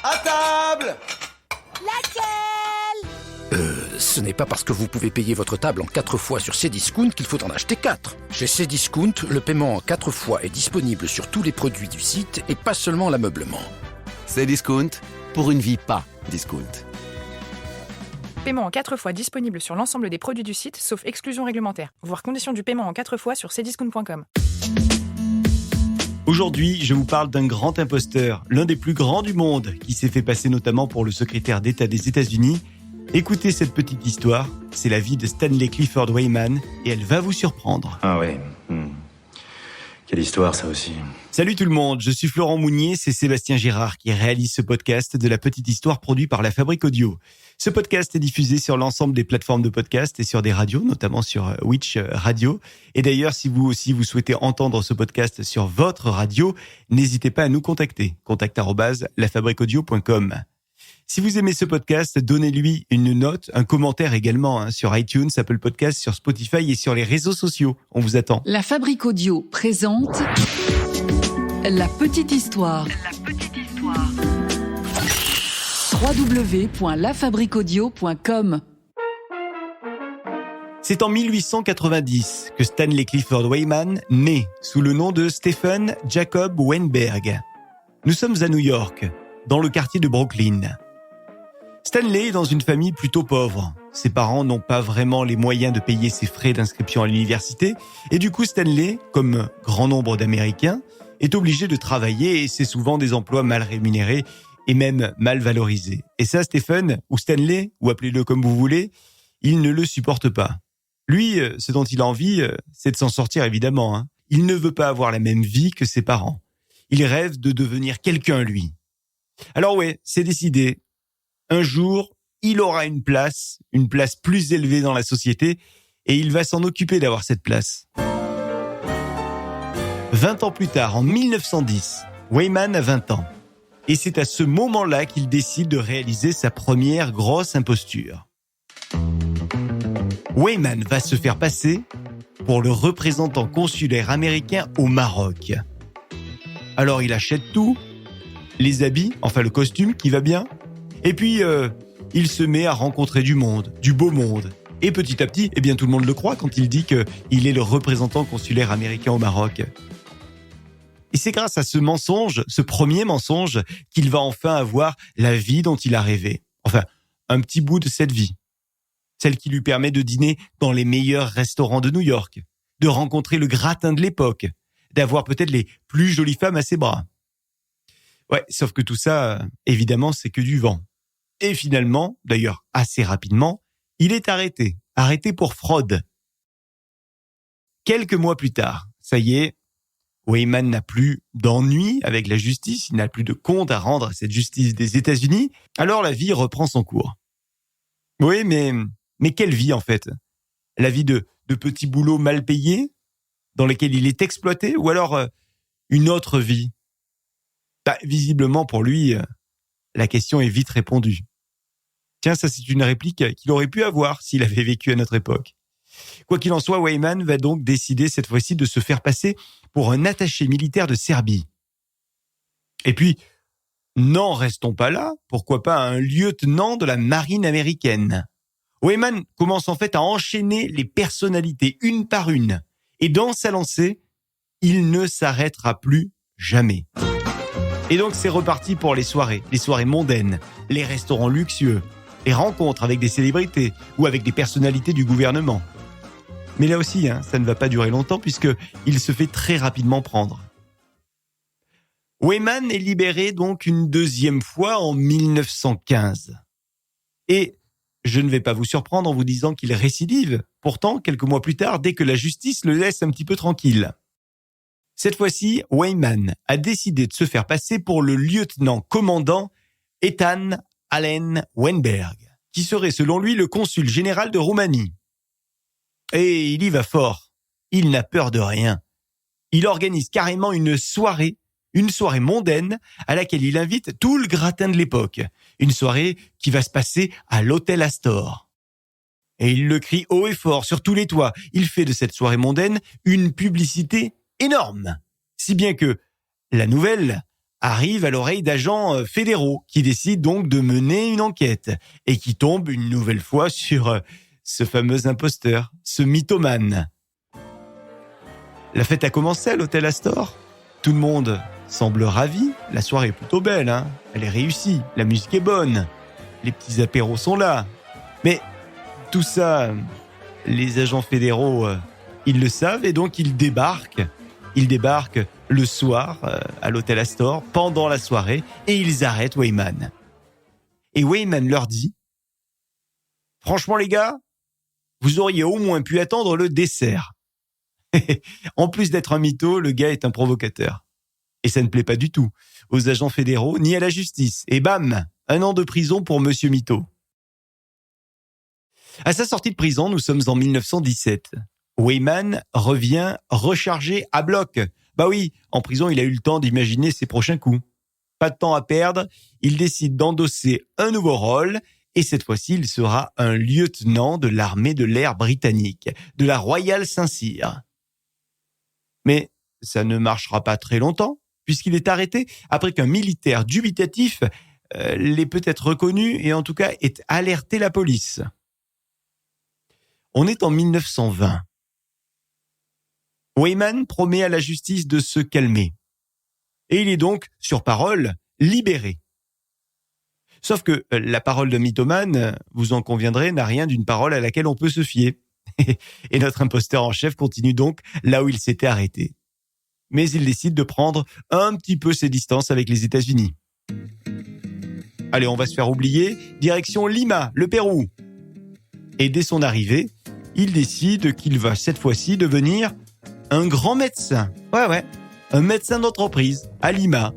À table! Laquelle? Ce n'est pas parce que vous pouvez payer votre table en 4 fois sur Cdiscount qu'il faut en acheter 4. Chez Cdiscount, le paiement en 4 fois est disponible sur tous les produits du site et pas seulement l'ameublement. Cdiscount, pour une vie pas discount. Paiement en 4 fois disponible sur l'ensemble des produits du site, sauf exclusion réglementaire. Voir conditions du paiement en 4 fois sur cdiscount.com. Aujourd'hui, je vous parle d'un grand imposteur, l'un des plus grands du monde, qui s'est fait passer notamment pour le secrétaire d'État des États-Unis. Écoutez cette petite histoire, c'est la vie de Stanley Clifford Weyman et elle va vous surprendre. Ah ouais. Quelle histoire, ça aussi. Salut tout le monde, je suis Florent Mounier, c'est Sébastien Girard qui réalise ce podcast de la petite histoire produit par La Fabrique Audio. Ce podcast est diffusé sur l'ensemble des plateformes de podcast et sur des radios, notamment sur Witch Radio. Et d'ailleurs, si vous aussi vous souhaitez entendre ce podcast sur votre radio, n'hésitez pas à nous contacter. contact@lafabriqueaudio.com. Si vous aimez ce podcast, donnez-lui une note, un commentaire également sur iTunes, Apple Podcasts, sur Spotify et sur les réseaux sociaux. On vous attend. La Fabrique Audio présente La Petite Histoire. www.lafabriqueaudio.com. C'est en 1890 que Stanley Clifford Weyman naît sous le nom de Stephen Jacob Weinberg. Nous sommes à New York, dans le quartier de Brooklyn. Stanley est dans une famille plutôt pauvre. Ses parents n'ont pas vraiment les moyens de payer ses frais d'inscription à l'université et du coup Stanley, comme grand nombre d'Américains, est obligé de travailler et c'est souvent des emplois mal rémunérés et même mal valorisés. Et ça, Stephen, ou Stanley, ou appelez-le comme vous voulez, il ne le supporte pas. Lui, ce dont il a envie, c'est de s'en sortir évidemment. Il ne veut pas avoir la même vie que ses parents. Il rêve de devenir quelqu'un, lui. Alors ouais, c'est décidé. Un jour, il aura une place plus élevée dans la société, et il va s'en occuper d'avoir cette place. 20 ans plus tard, en 1910, Weyman a 20 ans. Et c'est à ce moment-là qu'il décide de réaliser sa première grosse imposture. Weyman va se faire passer pour le représentant consulaire américain au Maroc. Alors il achète tout, les habits, enfin le costume qui va bien, et puis il se met à rencontrer du monde, du beau monde. Et petit à petit, eh bien tout le monde le croit quand il dit qu'il est le représentant consulaire américain au Maroc. Et c'est grâce à ce mensonge, ce premier mensonge, qu'il va enfin avoir la vie dont il a rêvé. Enfin, un petit bout de cette vie. Celle qui lui permet de dîner dans les meilleurs restaurants de New York, de rencontrer le gratin de l'époque, d'avoir peut-être les plus jolies femmes à ses bras. Ouais, sauf que tout ça, évidemment, c'est que du vent. Et finalement, d'ailleurs assez rapidement, il est arrêté pour fraude. Quelques mois plus tard, ça y est, Weyman n'a plus d'ennui avec la justice, il n'a plus de compte à rendre à cette justice des États-Unis, alors la vie reprend son cours. Oui, mais quelle vie en fait? La vie de petits boulots mal payés, dans lesquels il est exploité, ou alors une autre vie? Visiblement pour lui, la question est vite répondue. Tiens, ça c'est une réplique qu'il aurait pu avoir s'il avait vécu à notre époque. Quoi qu'il en soit, Weyman va donc décider cette fois-ci de se faire passer pour un attaché militaire de Serbie. Et puis, n'en restons pas là, pourquoi pas un lieutenant de la marine américaine. Weyman commence en fait à enchaîner les personnalités une par une. Et dans sa lancée, il ne s'arrêtera plus jamais. Et donc c'est reparti pour les soirées mondaines, les restaurants luxueux, les rencontres avec des célébrités ou avec des personnalités du gouvernement. Mais là aussi, ça ne va pas durer longtemps puisqu'il se fait très rapidement prendre. Weyman est libéré donc une deuxième fois en 1915. Et je ne vais pas vous surprendre en vous disant qu'il récidive, pourtant quelques mois plus tard, dès que la justice le laisse un petit peu tranquille. Cette fois-ci, Weyman a décidé de se faire passer pour le lieutenant-commandant Ethan Allen Weinberg, qui serait selon lui le consul général de Roumanie. Et il y va fort, il n'a peur de rien. Il organise carrément une soirée mondaine à laquelle il invite tout le gratin de l'époque. Une soirée qui va se passer à l'hôtel Astor. Et il le crie haut et fort sur tous les toits. Il fait de cette soirée mondaine une publicité énorme. Si bien que la nouvelle arrive à l'oreille d'agents fédéraux qui décident donc de mener une enquête et qui tombent une nouvelle fois sur ce fameux imposteur, ce mythomane. La fête a commencé à l'hôtel Astor. Tout le monde semble ravi. La soirée est plutôt belle, hein. Elle est réussie. La musique est bonne. Les petits apéros sont là. Mais tout ça, les agents fédéraux, ils le savent et donc ils débarquent. Ils débarquent le soir à l'hôtel Astor pendant la soirée et ils arrêtent Weyman. Et Weyman leur dit « Franchement les gars, vous auriez au moins pu attendre le dessert. » En plus d'être un mytho, le gars est un provocateur. Et ça ne plaît pas du tout aux agents fédéraux ni à la justice. Et bam, 1 an de prison pour Monsieur Mytho. À sa sortie de prison, nous sommes en 1917. Weyman revient rechargé à bloc. Bah oui, en prison, il a eu le temps d'imaginer ses prochains coups. Pas de temps à perdre, il décide d'endosser un nouveau rôle et cette fois-ci, il sera un lieutenant de l'armée de l'air britannique, de la Royal Saint-Cyr. Mais ça ne marchera pas très longtemps, puisqu'il est arrêté après qu'un militaire dubitatif l'ait peut-être reconnu et en tout cas ait alerté la police. On est en 1920. Weyman promet à la justice de se calmer. Et il est donc, sur parole, libéré. Sauf que la parole de mythomane, vous en conviendrez, n'a rien d'une parole à laquelle on peut se fier. Et notre imposteur en chef continue donc là où il s'était arrêté. Mais il décide de prendre un petit peu ses distances avec les États-Unis. Allez, on va se faire oublier. Direction Lima, le Pérou. Et dès son arrivée, il décide qu'il va cette fois-ci devenir un grand médecin. Ouais, un médecin d'entreprise à Lima.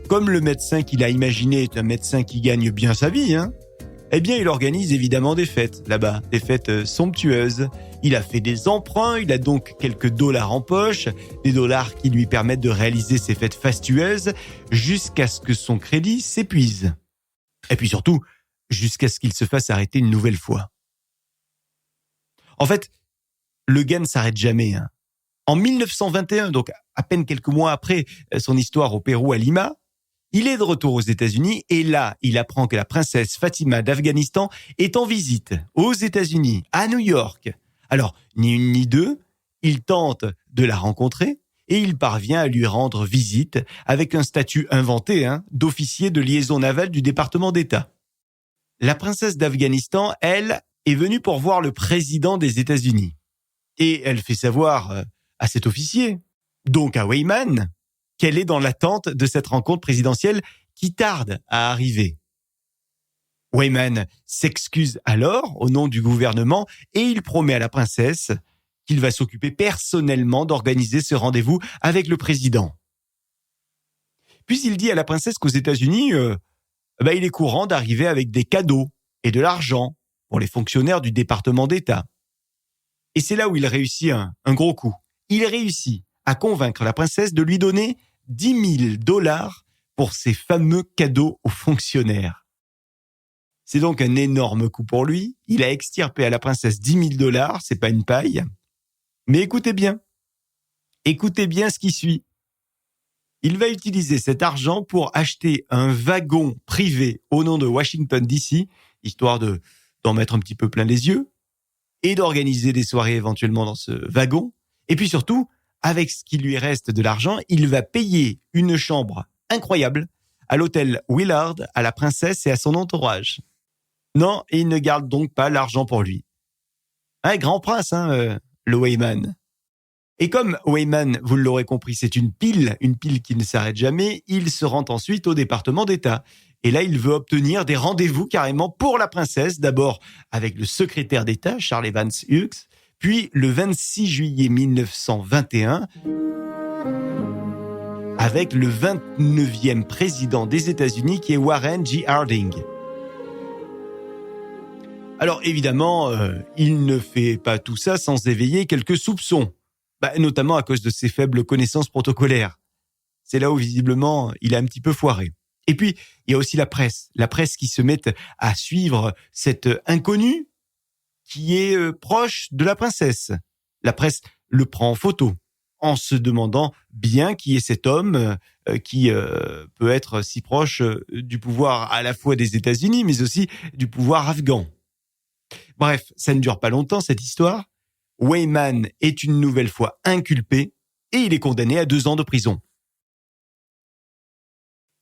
Comme le médecin qu'il a imaginé est un médecin qui gagne bien sa vie, eh bien, il organise évidemment des fêtes là-bas, des fêtes somptueuses. Il a fait des emprunts, il a donc quelques dollars en poche, des dollars qui lui permettent de réaliser ces fêtes fastueuses jusqu'à ce que son crédit s'épuise. Et puis surtout, jusqu'à ce qu'il se fasse arrêter une nouvelle fois. En fait, le gars ne s'arrête jamais. En 1921, donc à peine quelques mois après son histoire au Pérou à Lima, il est de retour aux États-Unis et là, il apprend que la princesse Fatima d'Afghanistan est en visite aux États-Unis, à New York. Alors, ni une ni deux, il tente de la rencontrer et il parvient à lui rendre visite avec un statut inventé d'officier de liaison navale du département d'État. La princesse d'Afghanistan, elle, est venue pour voir le président des États-Unis. Et elle fait savoir à cet officier, donc à Weyman, qu'elle est dans l'attente de cette rencontre présidentielle qui tarde à arriver. Weyman s'excuse alors au nom du gouvernement et il promet à la princesse qu'il va s'occuper personnellement d'organiser ce rendez-vous avec le président. Puis il dit à la princesse qu'aux États-Unis, il est courant d'arriver avec des cadeaux et de l'argent pour les fonctionnaires du département d'État. Et c'est là où il réussit un gros coup. Il réussit à convaincre la princesse de lui donner 10 000 $ pour ses fameux cadeaux aux fonctionnaires. C'est donc un énorme coup pour lui. Il a extirpé à la princesse 10 000 $, c'est pas une paille. Mais écoutez bien ce qui suit. Il va utiliser cet argent pour acheter un wagon privé au nom de Washington DC, histoire d'en mettre un petit peu plein les yeux, et d'organiser des soirées éventuellement dans ce wagon. Et puis surtout, avec ce qui lui reste de l'argent, il va payer une chambre incroyable à l'hôtel Willard, à la princesse et à son entourage. Non, il ne garde donc pas l'argent pour lui. Un grand prince, le Weyman. Et comme Weyman, vous l'aurez compris, c'est une pile qui ne s'arrête jamais, il se rend ensuite au département d'État. Et là, il veut obtenir des rendez-vous carrément pour la princesse, d'abord avec le secrétaire d'État, Charles Evans Hughes, puis le 26 juillet 1921, avec le 29e président des États-Unis qui est Warren G. Harding. Alors évidemment, il ne fait pas tout ça sans éveiller quelques soupçons, notamment à cause de ses faibles connaissances protocolaires. C'est là où visiblement il a un petit peu foiré. Et puis, il y a aussi la presse qui se met à suivre cet inconnu qui est proche de la princesse. La presse le prend en photo, en se demandant bien qui est cet homme qui peut être si proche du pouvoir à la fois des États-Unis, mais aussi du pouvoir afghan. Bref, ça ne dure pas longtemps cette histoire. Weyman est une nouvelle fois inculpé et il est condamné à 2 ans de prison.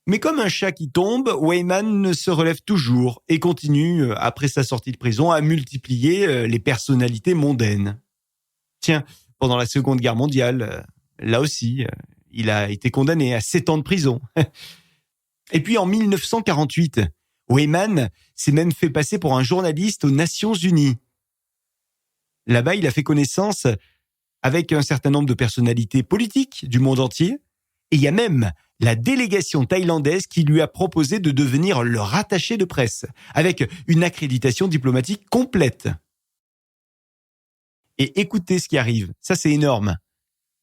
Mais comme un chat qui tombe, Weyman se relève toujours et continue, après sa sortie de prison, à multiplier les personnalités mondaines. Tiens, pendant la Seconde Guerre mondiale, là aussi, il a été condamné à 7 ans de prison. Et puis en 1948, Weyman s'est même fait passer pour un journaliste aux Nations Unies. Là-bas, il a fait connaissance avec un certain nombre de personnalités politiques du monde entier. Et il y a même la délégation thaïlandaise qui lui a proposé de devenir leur attaché de presse, avec une accréditation diplomatique complète. Et écoutez ce qui arrive, ça c'est énorme.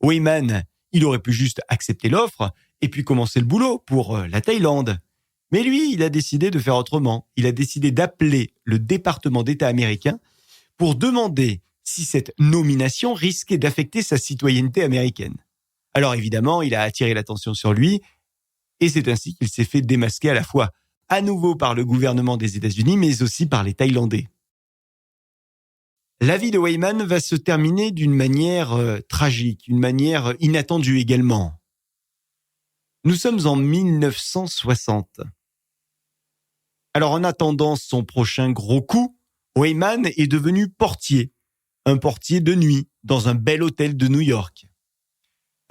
Weyman, il aurait pu juste accepter l'offre et puis commencer le boulot pour la Thaïlande. Mais lui, il a décidé de faire autrement. Il a décidé d'appeler le département d'État américain pour demander si cette nomination risquait d'affecter sa citoyenneté américaine. Alors évidemment, il a attiré l'attention sur lui et c'est ainsi qu'il s'est fait démasquer à la fois à nouveau par le gouvernement des États-Unis, mais aussi par les Thaïlandais. La vie de Weyman va se terminer d'une manière tragique, une manière inattendue également. Nous sommes en 1960. Alors en attendant son prochain gros coup, Weyman est devenu portier, un portier de nuit dans un bel hôtel de New York.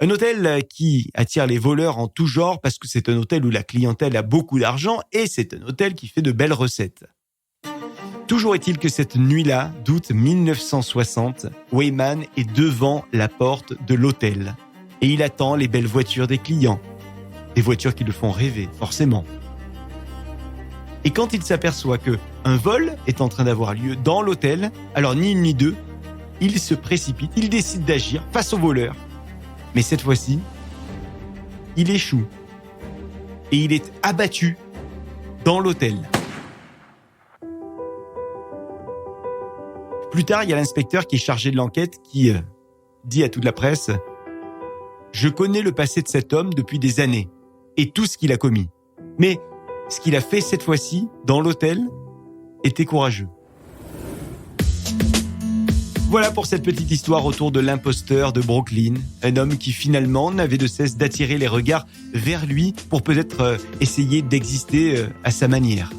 Un hôtel qui attire les voleurs en tout genre parce que c'est un hôtel où la clientèle a beaucoup d'argent et c'est un hôtel qui fait de belles recettes. Toujours est-il que cette nuit-là, d'août 1960, Weyman est devant la porte de l'hôtel et il attend les belles voitures des clients. Des voitures qui le font rêver, forcément. Et quand il s'aperçoit qu'un vol est en train d'avoir lieu dans l'hôtel, alors ni une ni deux, il se précipite, il décide d'agir face aux voleurs. Mais cette fois-ci, il échoue. Et il est abattu dans l'hôtel. Plus tard, il y a l'inspecteur qui est chargé de l'enquête qui dit à toute la presse « Je connais le passé de cet homme depuis des années et tout ce qu'il a commis. Mais ce qu'il a fait cette fois-ci, dans l'hôtel, était courageux. » Voilà pour cette petite histoire autour de l'imposteur de Brooklyn, un homme qui finalement n'avait de cesse d'attirer les regards vers lui pour peut-être essayer d'exister à sa manière.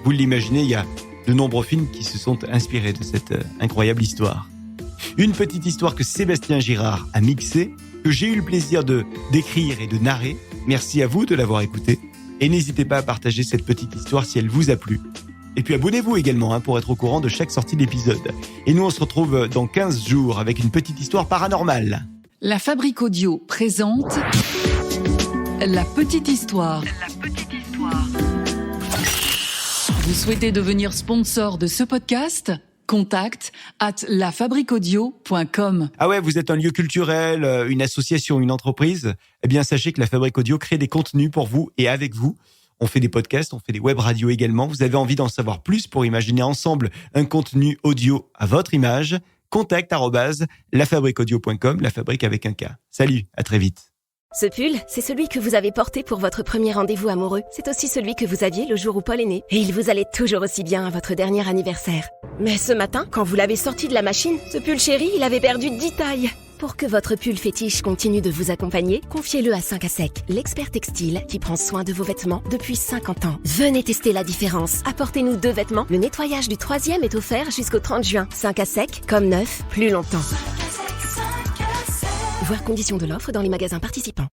Vous l'imaginez, il y a de nombreux films qui se sont inspirés de cette incroyable histoire. Une petite histoire que Sébastien Girard a mixée, que j'ai eu le plaisir de d'écrire et de narrer. Merci à vous de l'avoir écoutée. Et n'hésitez pas à partager cette petite histoire si elle vous a plu. Et puis abonnez-vous également pour être au courant de chaque sortie d'épisode. Et nous, on se retrouve dans 15 jours avec une petite histoire paranormale. La Fabrique Audio présente La Petite Histoire. Vous souhaitez devenir sponsor de ce podcast ? Contact @lafabriqueaudio.com. Ah ouais, vous êtes un lieu culturel, une association, une entreprise ? Eh bien, sachez que la Fabrique Audio crée des contenus pour vous et avec vous. On fait des podcasts, on fait des web radios également. Vous avez envie d'en savoir plus pour imaginer ensemble un contenu audio à votre image ? Contact @lafabriqueaudio.com, la fabrique avec un K. Salut, à très vite. Ce pull, c'est celui que vous avez porté pour votre premier rendez-vous amoureux. C'est aussi celui que vous aviez le jour où Paul est né. Et il vous allait toujours aussi bien à votre dernier anniversaire. Mais ce matin, quand vous l'avez sorti de la machine, ce pull chéri, il avait perdu 10 tailles. Pour que votre pull fétiche continue de vous accompagner, confiez-le à 5 à Sec, l'expert textile qui prend soin de vos vêtements depuis 50 ans. Venez tester la différence. Apportez-nous 2 vêtements. Le nettoyage du 3e est offert jusqu'au 30 juin. 5 à Sec, comme neuf, plus longtemps. Voir conditions de l'offre dans les magasins participants.